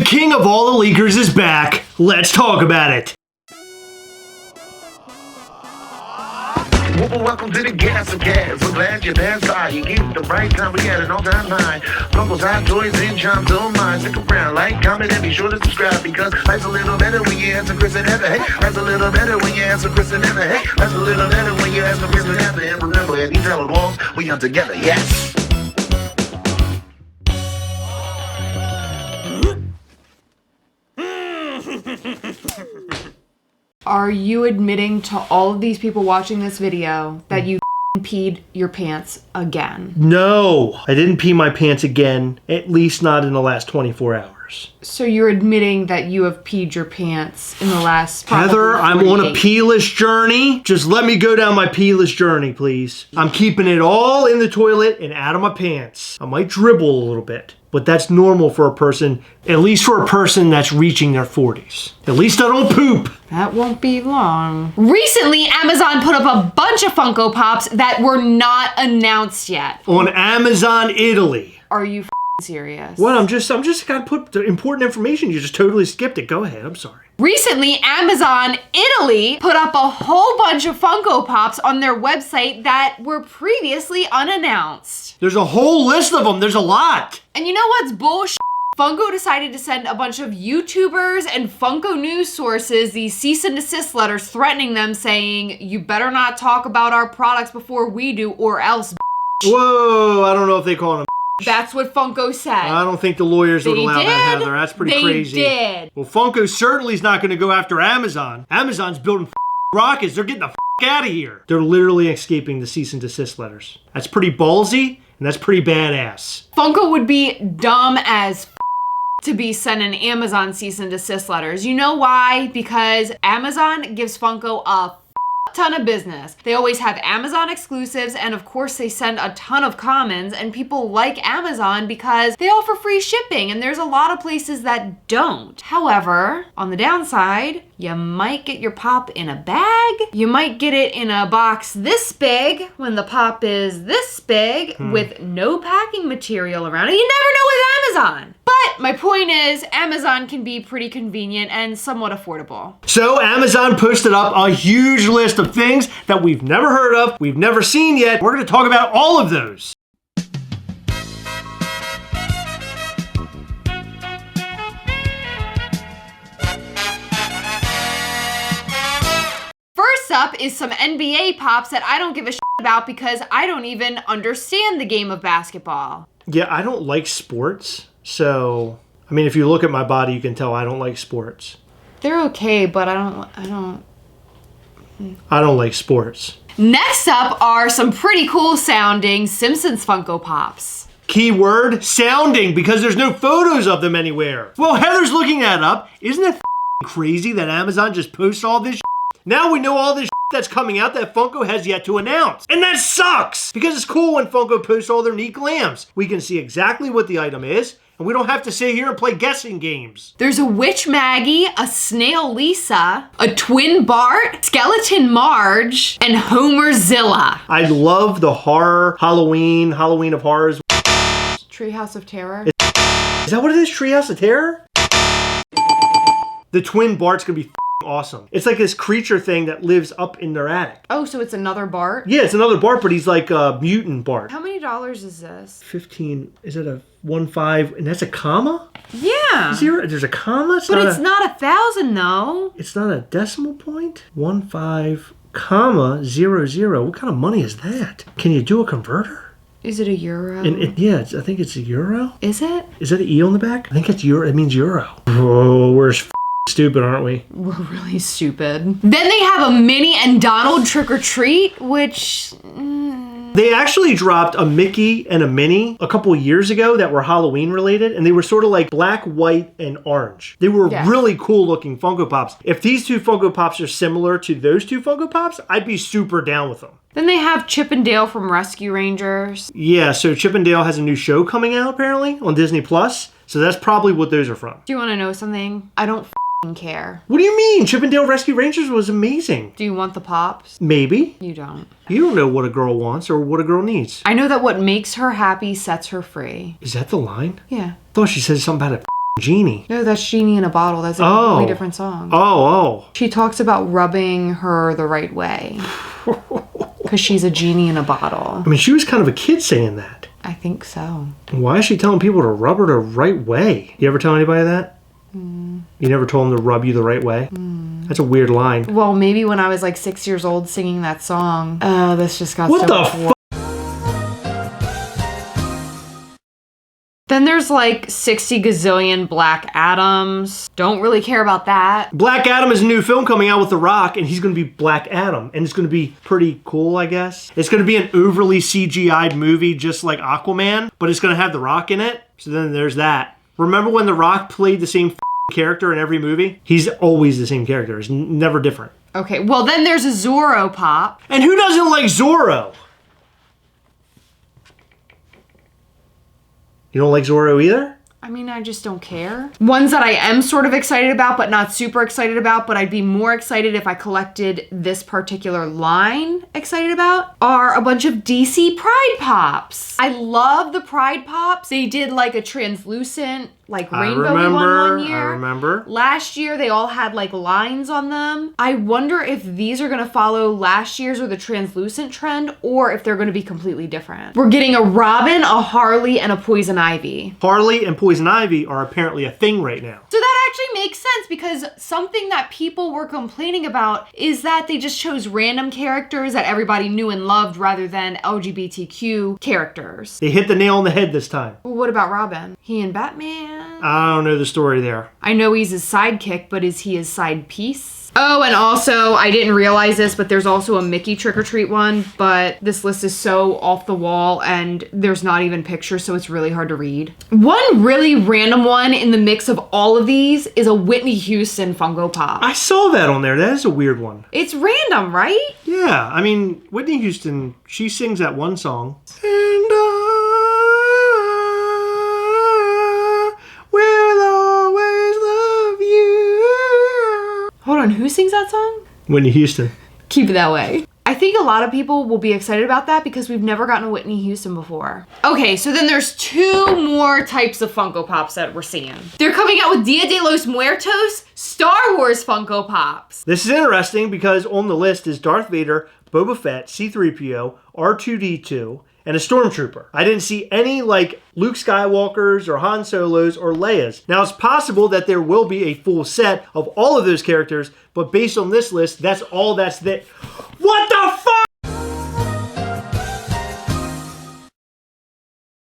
king of all the leakers is back. Let's talk about it. Welcome to the Gastlecast. We're glad you're there. You get the right time. We had an all-time high. Funko's hot toys and charms don't mind. Stick around, like, comment, and be sure to subscribe because life's a little better when you answer Chris and Heather. Hey, life's a little better when you answer Chris and Heather. Hey, life's a little better when you answer Chris and Heather. And remember, at these hallowed walls, we are together. Yes. Are you admitting to all of these people watching this video that you peed your pants again? No, I didn't pee my pants again, at least not in the last 24 hours. So you're admitting that you have peed your pants in the last Heather, I'm on a pee-less journey. Just let me go down my pee-less journey, please. I'm keeping it all in the toilet and out of my pants. I might dribble a little bit, but that's normal for a person, at least for a person that's reaching their 40s. At least I don't poop. That won't be long. Recently, Amazon put up a bunch of Funko Pops that were not announced yet. On Amazon Italy. Are you serious? What? I'm just gonna put the important information. You just totally skipped it. Go ahead. I'm sorry. Recently, Amazon Italy put up a whole bunch of Funko Pops on their website that were previously unannounced. There's a whole list of them. There's a lot. And you know what's bullshit? Funko decided to send a bunch of YouTubers and Funko news sources these cease and desist letters threatening them saying, you better not talk about our products before we do or else. Whoa, I don't know if they call them. That's what Funko said. I don't think the lawyers would allow that, Heather. That's pretty crazy. They did. Well, Funko certainly is not going to go after Amazon. Amazon's building rockets. They're getting the out of here. They're literally escaping the cease and desist letters. That's pretty ballsy, and that's pretty badass. Funko would be dumb as to be sending Amazon cease and desist letters. You know why? Because Amazon gives Funko a ton of business. They always have Amazon exclusives, and of course they send a ton of commons, and people like Amazon because they offer free shipping, and there's a lot of places that don't. However, on the downside, you might get your pop in a bag. You might get it in a box this big when the pop is this big with no packing material around it. You never know with Amazon. But my point is, Amazon can be pretty convenient and somewhat affordable. So Amazon posted up a huge list of things that we've never heard of, we've never seen yet. We're going to talk about all of those. First up is some NBA pops that I don't give a shit about because I don't even understand the game of basketball. Yeah, I don't like sports. So, I mean, if you look at my body, you can tell I don't like sports. They're okay, but I don't like sports. Next up are some pretty cool sounding Simpsons Funko Pops. Keyword, sounding, because there's no photos of them anywhere. Well, Heather's looking that up. Isn't it crazy that Amazon just posts all this? Now we know all this that's coming out that Funko has yet to announce. And that sucks! Because it's cool when Funko posts all their neat glams. We can see exactly what the item is, and we don't have to sit here and play guessing games. There's a Witch Maggie, a Snail Lisa, a Twin Bart, Skeleton Marge, and Homer Zilla. I love the horror, Halloween of Horrors. Treehouse of Terror? Is that what it is? Treehouse of Terror? The Twin Bart's gonna be awesome. It's like this creature thing that lives up in their attic. Oh, so it's another Bart? Yeah, it's another Bart, but he's like a mutant Bart. How many dollars is this? 15, is it a 1.5, and that's a comma? Yeah. Zero, there's a comma? But it's not 1,000 though. It's not a decimal point? 1.5, comma, 00. What kind of money is that? Can you do a converter? Is it a euro? Yeah, I think it's a euro. Is it? Is that an E on the back? I think it's euro. It means euro. Oh, we're stupid, aren't we? We're really stupid. Then they have a Minnie and Donald Trick or Treat, which... They actually dropped a Mickey and a Minnie a couple of years ago that were Halloween related, and they were sort of like black, white, and orange. They were really cool looking Funko Pops. If these two Funko Pops are similar to those two Funko Pops, I'd be super down with them. Then they have Chip and Dale from Rescue Rangers. Yeah, so Chip and Dale has a new show coming out apparently on Disney Plus, so that's probably what those are from. Do you want to know something? I don't care. What do you mean? Chip and Dale Rescue Rangers was amazing. Do you want the pops? Maybe. You don't. You don't know what a girl wants or what a girl needs. I know that what makes her happy sets her free. Is that the line? Yeah. I thought she said something about a genie? No, that's Genie in a Bottle. That's a completely different song. Oh. She talks about rubbing her the right way. Because she's a genie in a bottle. I mean, she was kind of a kid saying that. I think so. Why is she telling people to rub her the right way? You ever tell anybody that? You never told them to rub you the right way? That's a weird line. Well, maybe when I was like 6 years old singing that song. This just got What so the fuck? Then there's like 60 gazillion Black Adams. Don't really care about that. Black Adam is a new film coming out with The Rock, and he's going to be Black Adam. And it's going to be pretty cool, I guess. It's going to be an overly CGI'd movie just like Aquaman, but it's going to have The Rock in it. So then there's that. Remember when The Rock played the same character in every movie? He's always the same character. It's never different. Okay, well then there's a Zorro pop. And who doesn't like Zorro? You don't like Zorro either? I mean, I just don't care. Ones that I am sort of excited about, but not super excited about, but I'd be more excited if I collected this particular line excited about, are a bunch of DC Pride Pops. I love the Pride Pops. They did like a translucent, like rainbowy one year. I remember. Last year, they all had like lines on them. I wonder if these are gonna follow last year's or the translucent trend, or if they're gonna be completely different. We're getting a Robin, a Harley, and a Poison Ivy. Harley and Poison Ivy are apparently a thing right now. So that actually makes sense because something that people were complaining about is that they just chose random characters that everybody knew and loved rather than LGBTQ characters. They hit the nail on the head this time. Well, what about Robin? He and Batman? I don't know the story there. I know he's his sidekick, but is he his side piece? Oh, and also, I didn't realize this, but there's also a Mickey trick-or-treat one, but this list is so off the wall and there's not even pictures, so it's really hard to read. One really random one in the mix of all of these is a Whitney Houston Funko Pop. I saw that on there. That is a weird one. It's random, right? Yeah, I mean, Whitney Houston, she sings that one song. And I will always love you. Hold on, who sings that song? Whitney Houston. Keep it that way. I think a lot of people will be excited about that because we've never gotten a Whitney Houston before. Okay, so then there's two more types of Funko Pops that we're seeing. They're coming out with Dia de los Muertos Star Wars Funko Pops. This is interesting because on the list is Darth Vader, Boba Fett, C-3PO, R2-D2, and a Stormtrooper. I didn't see any like Luke Skywalkers or Han Solos or Leia's. Now it's possible that there will be a full set of all of those characters, but based on this list, that's all that's there. What the fuck?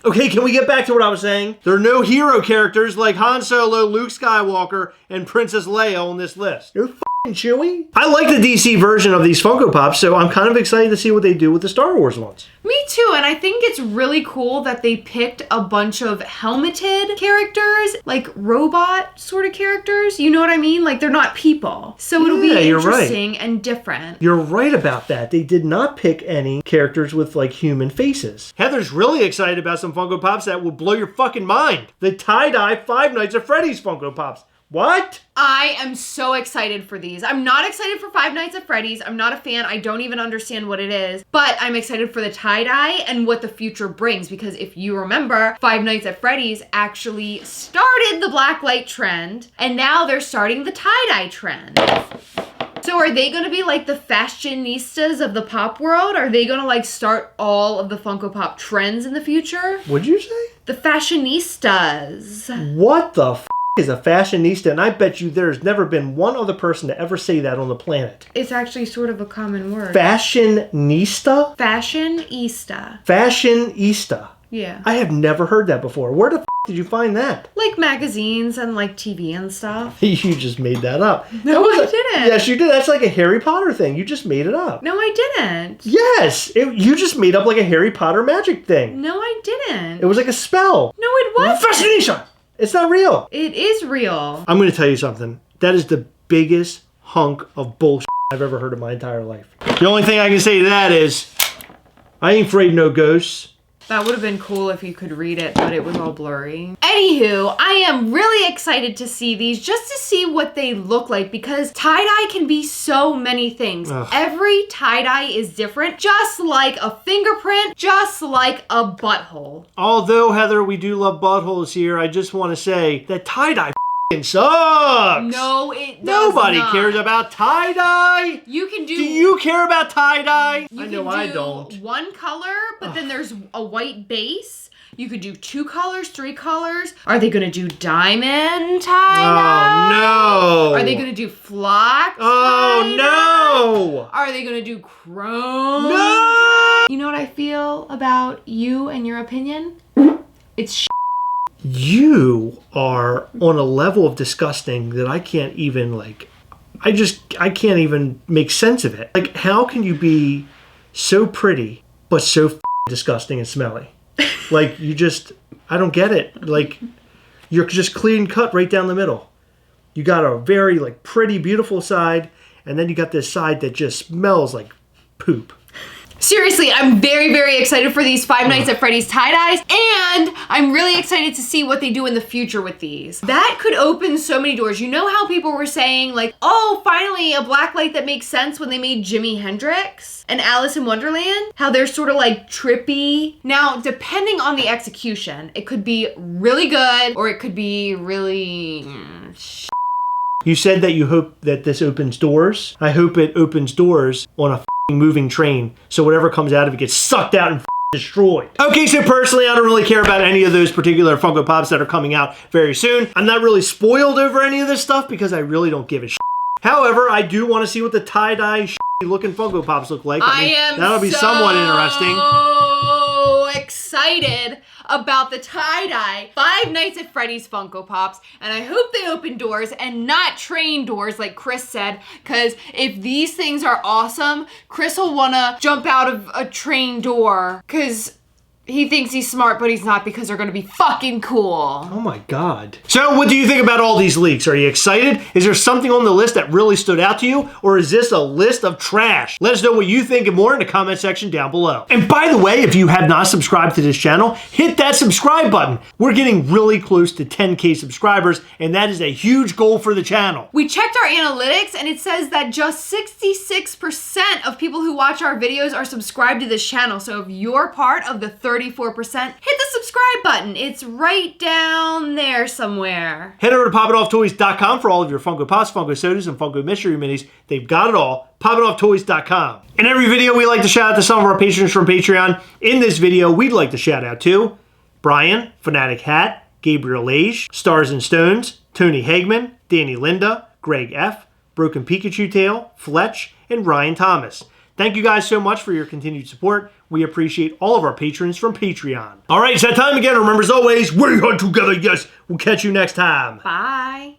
Okay, can we get back to what I was saying? There are no hero characters like Han Solo, Luke Skywalker, and Princess Leia on this list. No Chewie. I like the DC version of these Funko Pops, so I'm kind of excited to see what they do with the Star Wars ones. Me too, and I think it's really cool that they picked a bunch of helmeted characters, like robot sort of characters. You know what I mean? Like they're not people. So it'll be interesting and different. You're right about that. They did not pick any characters with like human faces. Heather's really excited about some Funko Pops that will blow your fucking mind. The tie-dye Five Nights at Freddy's Funko Pops. What? I am so excited for these. I'm not excited for Five Nights at Freddy's. I'm not a fan. I don't even understand what it is. But I'm excited for the tie-dye and what the future brings. Because if you remember, Five Nights at Freddy's actually started the blacklight trend. And now they're starting the tie-dye trend. So are they going to be like the fashionistas of the pop world? Are they going to like start all of the Funko Pop trends in the future? What'd you say? The fashionistas. What the f*** is a fashionista? And I bet you there's never been one other person to ever say that on the planet. It's actually sort of a common word. Fashionista? Fashionista. Fashionista. Yeah. I have never heard that before. Where the f*** did you find that? Like magazines and like TV and stuff. You just made that up. No, I didn't. Yes, you did. That's like a Harry Potter thing. You just made it up. No, I didn't. Yes. You just made up like a Harry Potter magic thing. No, I didn't. It was like a spell. No, it wasn't. Fascination! It's not real. It is real. I'm going to tell you something. That is the biggest hunk of bullshit I've ever heard in my entire life. The only thing I can say to that is, I ain't afraid of no ghosts. That would have been cool if you could read it, but it was all blurry. Anywho, I am really excited to see these just to see what they look like because tie-dye can be so many things. Ugh. Every tie-dye is different, just like a fingerprint, just like a butthole. Although, Heather, we do love buttholes here, I just want to say that tie-dye sucks. No, it does Nobody not. cares about tie-dye. You can do... Do you care about tie-dye? You I know can I do don't. one color, but then there's a white base. You could do 2 colors, 3 colors. Are they gonna do diamond tie-dye? Oh, no. Are they gonna do flock Oh, tie-dye? no. Are they gonna do chrome? No. You know what I feel about you and your opinion? It's You are on a level of disgusting that I can't even, like, I can't even make sense of it. Like, how can you be so pretty, but so disgusting and smelly? Like, I don't get it. Like, you're just clean cut right down the middle. You got a very, like, pretty, beautiful side, and then you got this side that just smells like poop. Seriously, I'm very, very excited for these Five Nights at Freddy's tie-dyes, and I'm really excited to see what they do in the future with these. That could open so many doors. You know how people were saying, like, oh, finally a black light that makes sense when they made Jimi Hendrix and Alice in Wonderland? How they're sort of like trippy. Now, depending on the execution, it could be really good or it could be really You said that you hope that this opens doors. I hope it opens doors on a moving train, so whatever comes out of it gets sucked out and destroyed. Okay, so personally, I don't really care about any of those particular Funko Pops that are coming out very soon. I'm not really spoiled over any of this stuff because I really don't give a shit. However, I do want to see what the tie-dye looking Funko Pops look like. I mean, that'll be somewhat interesting. So excited about the tie-dye Five Nights at Freddy's Funko Pops, and I hope they open doors and not train doors like Chris said, because if these things are awesome, Chris will want to jump out of a train door because he thinks he's smart, but he's not, because they're going to be fucking cool. Oh my God. So what do you think about all these leaks? Are you excited? Is there something on the list that really stood out to you? Or is this a list of trash? Let us know what you think and more in the comment section down below. And by the way, if you have not subscribed to this channel, hit that subscribe button. We're getting really close to 10K subscribers, and that is a huge goal for the channel. We checked our analytics, and it says that just 66% of people who watch our videos are subscribed to this channel. So if you're part of the 34%, hit the subscribe button. It's right down there somewhere. Head over to PopItOffToys.com for all of your Funko Pops, Funko Sodas, and Funko Mystery Minis. They've got it all. PopItOffToys.com. In every video, we like to shout out to some of our patrons from Patreon. In this video, we'd like to shout out to Brian, Fanatic Hat, Gabriel Age, Stars and Stones, Tony Hagman, Danny Linda, Greg F., Broken Pikachu Tail, Fletch, and Ryan Thomas. Thank you guys so much for your continued support. We appreciate all of our patrons from Patreon. All right, it's that time again. Remember, as always, we hunt together, yes. We'll catch you next time. Bye.